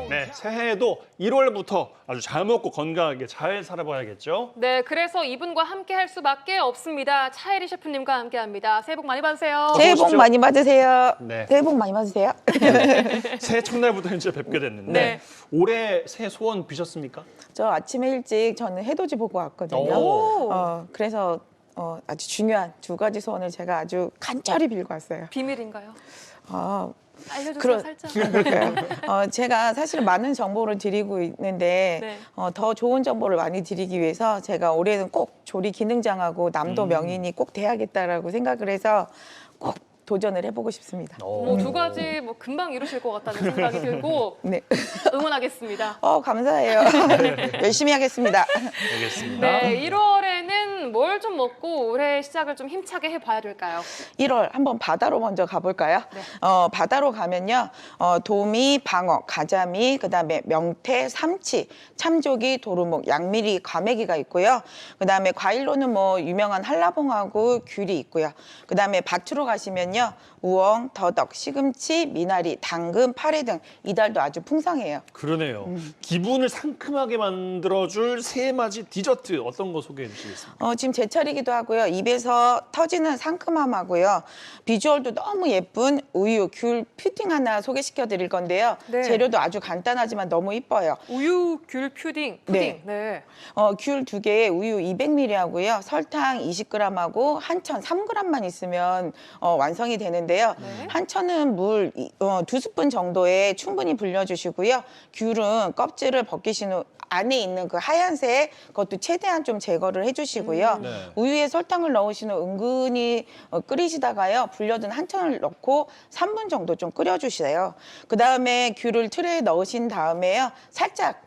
네, 새해에도 1월부터 아주 잘 먹고 건강하게 잘 살아봐야겠죠? 네, 그래서 이분과 함께 할 수밖에 없습니다. 차혜리 셰프님과 함께합니다. 새해 복 많이 받으세요. 새해 복 오십시오. 많이 받으세요. 네. 새해 복 많이 받으세요. 새해 첫날부터 이제 뵙게 됐는데 네. 올해 새해 소원 비셨습니까? 저 아침에 일찍 저는 해돋이 보고 왔거든요. 오. 그래서 아주 중요한 두 가지 소원을 제가 아주 간절히 빌고 왔어요. 비밀인가요? 알려주세요, 그런- 살짝. 그럴까요? 제가 사실 많은 정보를 드리고 있는데 네. 더 좋은 정보를 많이 드리기 위해서 제가 올해는 꼭 조리 기능장하고 남도 명인이 꼭 돼야겠다라고 생각을 해서 꼭 도전을 해보고 싶습니다. 뭐 두 가지 뭐 금방 이루실 것 같다는 생각이 들고 네. 응원하겠습니다. 감사해요. 열심히 하겠습니다. 알겠습니다. 네, 1월에는 뭘 좀 먹고 올해 시작을 좀 힘차게 해봐야 될까요? 1월 한번 바다로 먼저 가볼까요? 네. 바다로 가면요. 도미, 방어, 가자미, 그다음에 명태, 삼치, 참조기, 도루묵, 양미리, 과메기가 있고요. 그다음에 과일로는 뭐 유명한 한라봉하고 귤이 있고요. 그다음에 밭으로 가시면요. 우엉, 더덕, 시금치, 미나리, 당근, 파래 등 이달도 아주 풍성해요. 그러네요. 기분을 상큼하게 만들어줄 새해맞이 디저트 어떤 거 소개해 주시겠습니까? 지금 제철이기도 하고요. 입에서 터지는 상큼함하고요. 비주얼도 너무 예쁜 우유, 귤 퓨딩 하나 소개시켜 드릴 건데요. 네. 재료도 아주 간단하지만 너무 이뻐요. 우유, 귤, 푸딩. 네. 귤 2개에 우유 200ml 하고요. 설탕 20g하고 한천 3g만 있으면 완성이 되는데요. 네. 한천은 물 2스푼 정도에 충분히 불려주시고요. 귤은 껍질을 벗기신 후 안에 있는 그 하얀색 그것도 최대한 좀 제거를 해주시고요. 네. 우유에 설탕을 넣으신 후 은근히 끓이시다가요. 불려둔 한천을 넣고 3분 정도 좀 끓여주세요. 그 다음에 귤을 틀에 넣으신 다음에요. 살짝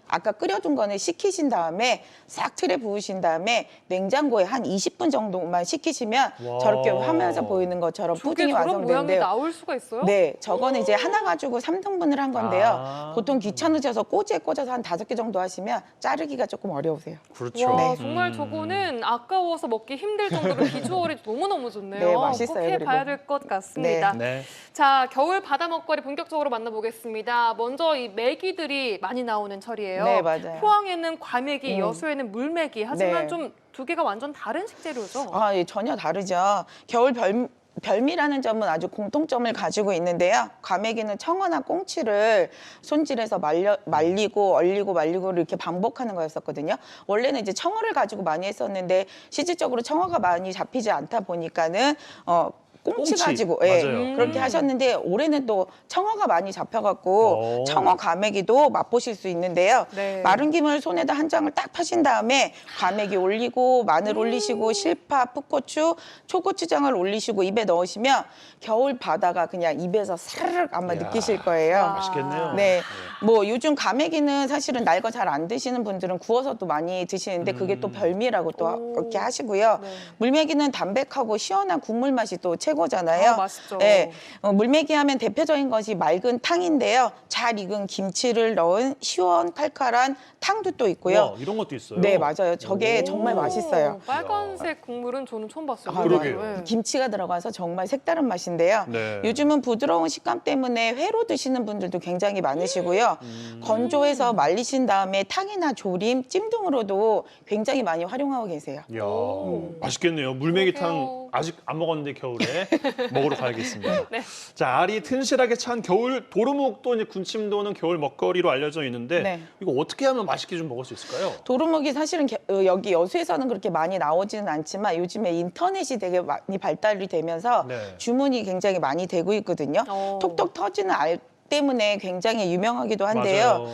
아까 끓여둔 거는 식히신 다음에 싹 틀에 부으신 다음에 냉장고에 한 20분 정도만 식히시면 와. 저렇게 화면에서 보이는 것처럼 저게 푸딩이 저런 모양이 완성되는데요. 나올 수가 있어요? 네, 저거는 이제 하나 가지고 3등분을 한 건데요. 아. 보통 귀찮으셔서 꼬지에 꽂아서 한 5개 정도 하시면 자르기가 조금 어려우세요. 그렇죠. 와, 네. 정말 저거는 아까워서 먹기 힘들 정도로 비주얼이 너무너무 좋네요. 네, 맛있어요, 꼭 해봐야 그리고. 될 것 같습니다. 네. 자, 겨울 바다 먹거리 본격적으로 만나보겠습니다. 먼저 이 메기들이 많이 나오는 철이에요. 네, 맞아요. 포항에는 과메기, 여수에는 물메기. 하지만 네. 좀 두 개가 완전 다른 식재료죠. 예, 전혀 다르죠. 겨울 별미라는 점은 아주 공통점을 가지고 있는데요. 과메기는 청어나 꽁치를 손질해서 말리고 얼리고 말리고를 이렇게 반복하는 거였었거든요. 원래는 이제 청어를 가지고 많이 했었는데 실질적으로 청어가 많이 잡히지 않다 보니까는 꽁치 꽁치, 가지고 맞아요. 그렇게 하셨는데 올해는 또 청어가 많이 잡혀갖고 오. 청어 과메기도 맛보실 수 있는데요. 네. 마른 김을 손에다 한 장을 딱 펴신 다음에 과메기 올리고 마늘 올리시고 실파, 풋고추, 초고추장을 올리시고 입에 넣으시면 겨울 바다가 그냥 입에서 사르륵 아마 이야. 느끼실 거예요. 와. 맛있겠네요. 네, 뭐 요즘 과메기는 사실은 날 거 잘 안 드시는 분들은 구워서도 많이 드시는데 그게 또 별미라고 또 오. 그렇게 하시고요. 네. 물메기는 담백하고 시원한 국물 맛이 또 최고잖아요. 맛있죠. 네, 물메기 하면 대표적인 것이 맑은 탕인데요. 잘 익은 김치를 넣은 시원 칼칼한 탕도 또 있고요. 와, 이런 것도 있어요. 네, 맞아요. 저게 오. 정말 맛있어요. 빨간색 국물은 저는 처음 봤어요. 그러게요. 네. 김치가 들어가서 정말 색다른 맛인데요. 네. 요즘은 부드러운 식감 때문에 회로 드시는 분들도 굉장히 많으시고요. 건조해서 말리신 다음에 탕이나 조림, 찜 등으로도 굉장히 많이 활용하고 계세요. 이야, 오. 맛있겠네요. 물메기탕 그러게요. 아직 안 먹었는데 겨울에 먹으러 가야겠습니다. 네. 자, 알이 튼실하게 찬 겨울 도루묵도 이제 군침 도는 겨울 먹거리로 알려져 있는데 네. 이거 어떻게 하면 맛있게 좀 먹을 수 있을까요? 도루묵이 사실은 여기 여수에서는 그렇게 많이 나오지는 않지만 요즘에 인터넷이 되게 많이 발달이 되면서 네. 주문이 굉장히 많이 되고 있거든요. 톡톡 터지는 알 때문에 굉장히 유명하기도 한데요.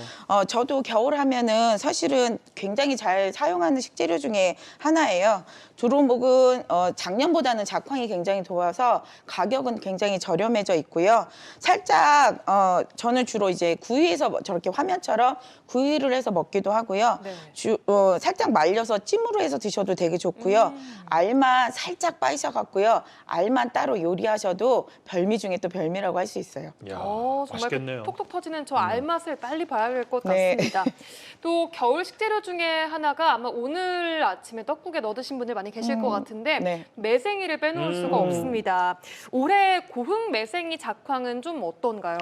저도 겨울 하면은 사실은 굉장히 잘 사용하는 식재료 중에 하나예요. 도루묵은 작년보다는 작황이 굉장히 좋아서 가격은 굉장히 저렴해져 있고요. 살짝 저는 주로 이제 구이해서 저렇게 화면처럼 구이를 해서 먹기도 하고요. 네. 살짝 말려서 찜으로 해서 드셔도 되게 좋고요. 알만 살짝 빠이셔갖고요. 알만 따로 요리하셔도 별미 중에 또 별미라고 할 수 있어요. 이야, 정말 맛있겠네요. 톡톡 터지는 저 알맛을 빨리 봐야 될 것 네. 같습니다. 또 겨울 식재료 중에 하나가 아마 오늘 아침에 떡국에 넣어 드신 분들 많이 계실 것 같은데 네. 매생이를 빼놓을 수가 없습니다. 올해 고흥 매생이 작황은 좀 어떤가요?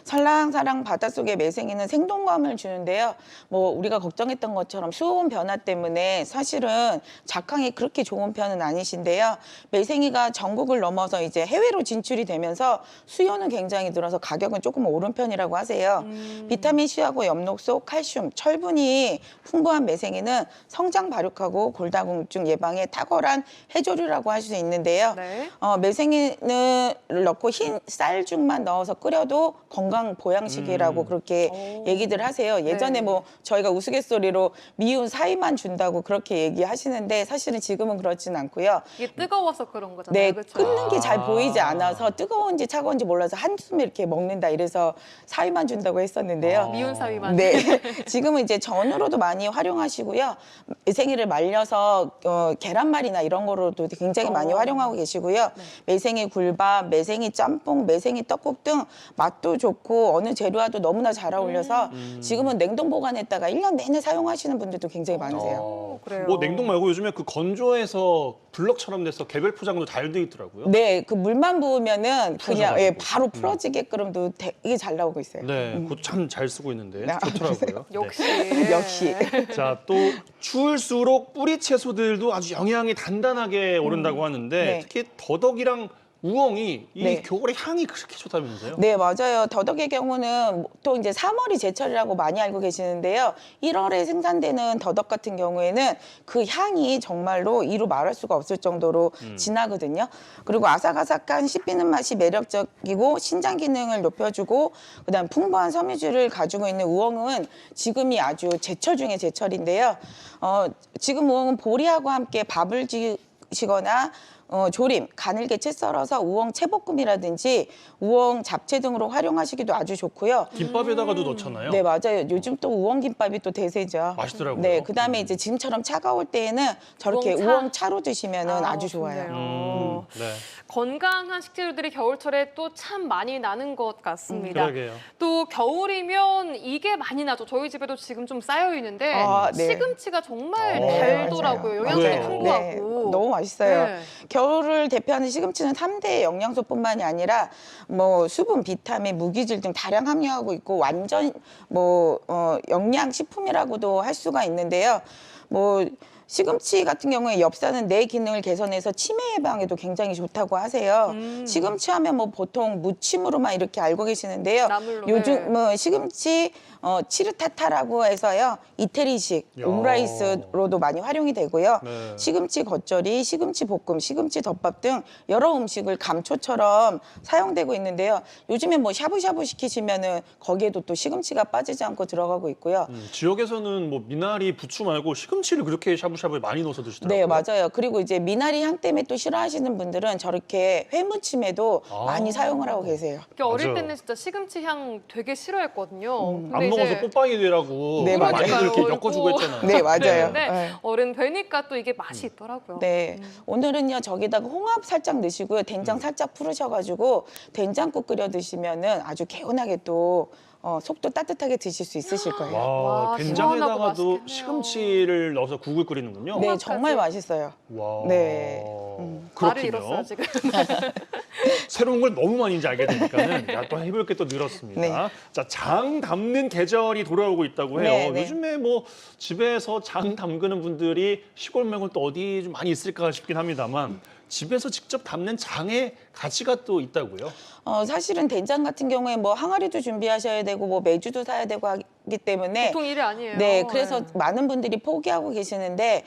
살랑살랑 바닷속의 매생이는 생동감을 주는데요. 뭐 우리가 걱정했던 것처럼 수온 변화 때문에 사실은 작황이 그렇게 좋은 편은 아니신데요. 매생이가 전국을 넘어서 이제 해외로 진출이 되면서 수요는 굉장히 늘어서 가격은 조금 오른 편이라고 하세요. 비타민 C하고 엽록소, 칼슘, 철분이 풍부한 매생이는 성장 발육하고 골다공증 예방에 탁월한 해조류라고 할 수 있는데요. 네. 매생이를 넣고 흰 쌀죽만 넣어서 끓여도 건강 보양식이라고 그렇게 얘기들 하세요. 예전에 네. 뭐 저희가 우스갯소리로 미운 사이만 준다고 그렇게 얘기하시는데 사실은 지금은 그렇진 않고요. 이게 뜨거워서 그런 거잖아요. 네, 그렇죠? 끓는 게 잘 보이지 않아서 뜨거운지 차가운지 몰라서 한숨에 이렇게 먹는다 이래서 사위만 준다고 했었는데요. 미운 사위만. 네, 지금은 이제 전으로도 많이 활용하시고요. 매생이를 말려서 계란말이나 이런 거로도 굉장히 많이 활용하고 계시고요. 매생이 굴밥, 매생이 짬뽕, 매생이 떡국 등 맛도 좋고 어느 재료와도 너무나 잘 어울려서 지금은 냉동 보관했다가 1년 내내 사용하시는 분들도 굉장히 많으세요. 오, 그래요. 뭐 냉동 말고 요즘에 그 건조해서 블럭처럼 돼서 개별 포장도 잘 돼 있더라고요. 네, 그 물만 부으면은 그냥 풀어져가지고. 바로 풀어지게끔도 되게 잘 나오고 있어요. 네, 그것도 참 잘 쓰고 있는데 네. 좋더라고요. 역시. 역시. 자, 또 추울수록 뿌리 채소들도 아주 영양이 단단하게 오른다고 하는데 네. 특히 더덕이랑 우엉이 이 네. 겨울에 향이 그렇게 좋다면서요? 네, 맞아요. 더덕의 경우는 보통 이제 3월이 제철이라고 많이 알고 계시는데요. 1월에 생산되는 더덕 같은 경우에는 그 향이 정말로 이루 말할 수가 없을 정도로 진하거든요. 그리고 아삭아삭한 씹히는 맛이 매력적이고 신장 기능을 높여주고 그다음 풍부한 섬유질을 가지고 있는 우엉은 지금이 아주 제철 중에 제철인데요. 지금 우엉은 보리하고 함께 밥을 지거나 조림, 가늘게 채 썰어서 우엉 채볶음이라든지 우엉 잡채 등으로 활용하시기도 아주 좋고요. 김밥에다가도 넣잖아요. 네, 맞아요. 요즘 또 우엉 김밥이 또 대세죠. 맛있더라고요. 네, 그다음에 이제 지금처럼 차가울 때에는 저렇게 우엉차? 우엉차로 드시면은 아주 좋아요. 좋네요. 네. 건강한 식재료들이 겨울철에 또 참 많이 나는 것 같습니다. 그러게요. 또 겨울이면 이게 많이 나죠. 저희 집에도 지금 좀 쌓여 있는데 네. 시금치가 정말 네, 달더라고요. 맞아요. 영양소가 맞아요. 풍부하고. 너무 맛있어요. 네. 겨울을 대표하는 시금치는 3대 영양소뿐만이 아니라 뭐 수분, 비타민, 무기질 등 다량 함유하고 있고 완전 영양 식품이라고도 할 수가 있는데요. 시금치 같은 경우에 엽산은 뇌 기능을 개선해서 치매 예방에도 굉장히 좋다고 하세요. 시금치 하면 보통 무침으로만 이렇게 알고 계시는데요. 나물로, 요즘 시금치 치르타타라고 해서요. 이태리식 야. 오므라이스로도 많이 활용이 되고요. 네. 시금치 겉절이, 시금치 볶음, 시금치 덮밥 등 여러 음식을 감초처럼 사용되고 있는데요. 요즘에 샤브샤브 시키시면은 거기에도 또 시금치가 빠지지 않고 들어가고 있고요. 지역에서는 뭐 미나리, 부추 말고 시금치를 그렇게 샤브샤브에 많이 넣어서 드시더라고요. 네, 맞아요. 그리고 이제 미나리 향 때문에 또 싫어하시는 분들은 저렇게 회무침에도 많이 사용을 하고 계세요. 이렇게 어릴 맞아요. 때는 진짜 시금치 향 되게 싫어했거든요. 안 먹어서 뽀빠이 되라고 네, 많이들 맞아요. 이렇게 엮어주고 했잖아요. 네, 맞아요. 근데 네. 어른 되니까 또 이게 맛이 있더라고요. 네, 오늘은요 저기다가 홍합 살짝 넣으시고요, 된장 살짝 풀으셔가지고 된장국 끓여 드시면은 아주 개운하게 또 속도 따뜻하게 드실 수 있으실 거예요. 와, 와, 시원하고 된장에다가도 맛있겠네요. 시금치를 넣어서 국을 끓이는군요. 네, 홍합까지. 정말 맛있어요. 와, 네. 말을 그렇군요. 잃었어요 지금. 새로운 걸 너무 많이 이제 알게 되니까는 또 해볼 게 또 늘었습니다. 네. 자, 장 담는 계절이 돌아오고 있다고 해요. 네, 네. 요즘에 뭐 집에서 장 담그는 분들이 시골 말고 또 어디 좀 많이 있을까 싶긴 합니다만 집에서 직접 담는 장의 가치가 또 있다고요? 사실은 된장 같은 경우에 항아리도 준비하셔야 되고 메주도 사야 되고 하기 때문에 보통 일이 아니에요. 네, 그래서 많은 분들이 포기하고 계시는데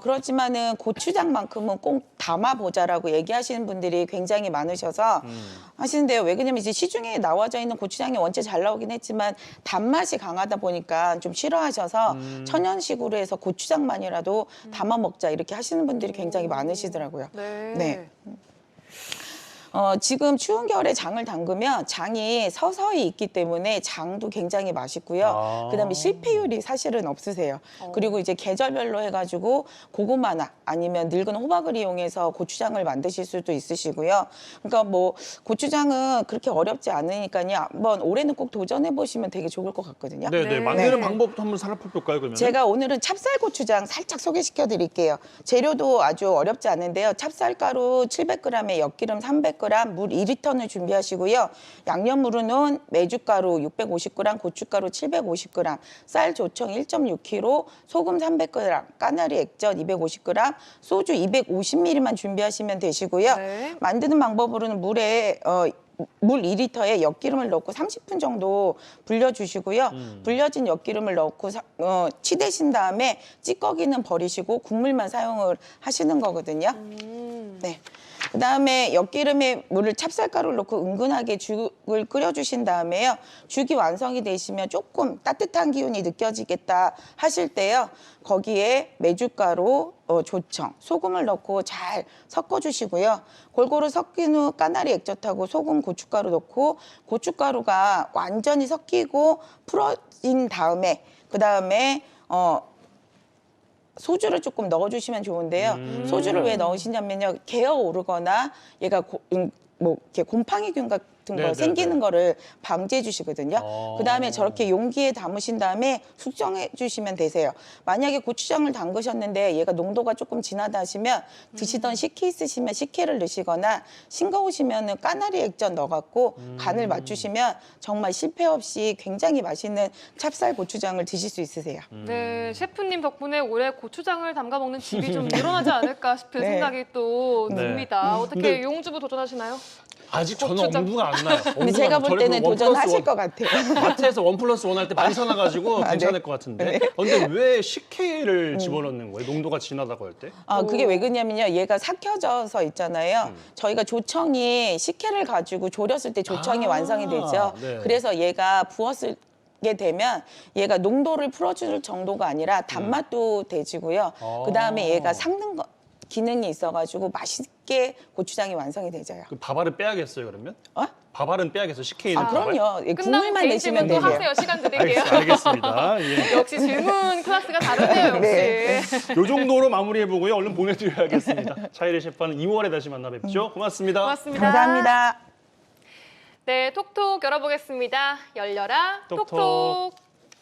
그렇지만은 고추장만큼은 꼭 담아보자라고 얘기하시는 분들이 굉장히 많으셔서 하시는데요. 왜 그러냐면 이제 시중에 나와져 있는 고추장이 원체 잘 나오긴 했지만 단맛이 강하다 보니까 좀 싫어하셔서 천연식으로 해서 고추장만이라도 담아 먹자 이렇게 하시는 분들이 굉장히 많으시더라고요. 네. 네. 지금 추운 겨울에 장을 담그면 장이 서서히 익기 때문에 장도 굉장히 맛있고요. 그다음에 실패율이 사실은 없으세요. 그리고 이제 계절별로 해가지고 고구마나 아니면 늙은 호박을 이용해서 고추장을 만드실 수도 있으시고요. 그러니까 뭐 고추장은 그렇게 어렵지 않으니까요. 한번 올해는 꼭 도전해 보시면 되게 좋을 것 같거든요. 네네. 네. 만드는 방법부터 한번 살펴볼까요, 그러면? 제가 오늘은 찹쌀 고추장 살짝 소개시켜 드릴게요. 재료도 아주 어렵지 않은데요. 찹쌀가루 700g에 엿기름 300g, 물 2리터를 준비하시고요. 양념으로는 메주가루 650g, 고춧가루 750g, 쌀 조청 1.6kg, 소금 300g, 까나리 액젓 250g, 소주 250ml만 준비하시면 되시고요. 네. 만드는 방법으로는 물에 물 2리터에 엿기름을 넣고 30분 정도 불려주시고요. 불려진 엿기름을 넣고 치대신 다음에 찌꺼기는 버리시고 국물만 사용을 하시는 거거든요. 네. 그다음에 엿기름에 물을 찹쌀가루를 넣고 은근하게 죽을 끓여주신 다음에요. 죽이 완성이 되시면 조금 따뜻한 기운이 느껴지겠다 하실 때요. 거기에 메주가루, 조청, 소금을 넣고 잘 섞어주시고요. 골고루 섞인 후 까나리 액젓하고 소금, 고춧가루 넣고 고춧가루가 완전히 섞이고 풀어진 다음에 그다음에 소주를 조금 넣어주시면 좋은데요. 소주를 왜 넣으시냐면요. 개어 오르거나 얘가 뭐 이렇게 곰팡이균 같은 거 네네네. 생기는 거를 방지해 주시거든요. 어. 그다음에 저렇게 용기에 담으신 다음에 숙성해 주시면 되세요. 만약에 고추장을 담그셨는데 얘가 농도가 조금 진하다 하시면 드시던 식혜 있으시면 식혜를 넣으시거나 싱거우시면은 까나리 액젓 넣어갖고 간을 맞추시면 정말 실패 없이 굉장히 맛있는 찹쌀 고추장을 드실 수 있으세요. 네, 셰프님 덕분에 올해 고추장을 담가 먹는 집이 좀 늘어나지 않을까 싶은 네. 생각이 또 네. 듭니다. 어떻게 근데- 용주부 도전하시나요? 아직 저는 고추장. 엄두가 안 나요. 근데 제가 볼 때는 도전하실 것 같아요. 마트에서 1+1 할 때 많이 사놔가지고 아, 괜찮을 네. 것 같은데. 근데 왜 식혜를 집어넣는 거예요? 농도가 진하다고 할 때? 그게 왜 그러냐면요. 얘가 삭혀져서 있잖아요. 저희가 조청이 식혜를 가지고 졸였을 때 조청이 아, 완성이 되죠. 네. 그래서 얘가 부었을 게 되면 얘가 농도를 풀어줄 정도가 아니라 단맛도 돼지고요. 그다음에 얘가 삭는 거 기능이 있어가지고 맛있게 고추장이 완성이 되져요. 그 밥알은 빼야겠어요, 그러면? 어? 밥알은 빼야겠어, 식혜에 있는 밥알? 그럼요. 예, 끝나고 국물만 개인 내시면 질문 또 되세요. 하세요. 시간 드릴게요. 알겠습니다. 예. 역시 질문 클래스가 다르네요. 역시. 네. 요 정도로 마무리해보고요. 얼른 보내드려야겠습니다. 차이리 셰프는 2월에 다시 만나 뵙죠. 고맙습니다. 고맙습니다. 감사합니다. 네, 톡톡 열어보겠습니다. 열려라, 톡톡. 톡톡.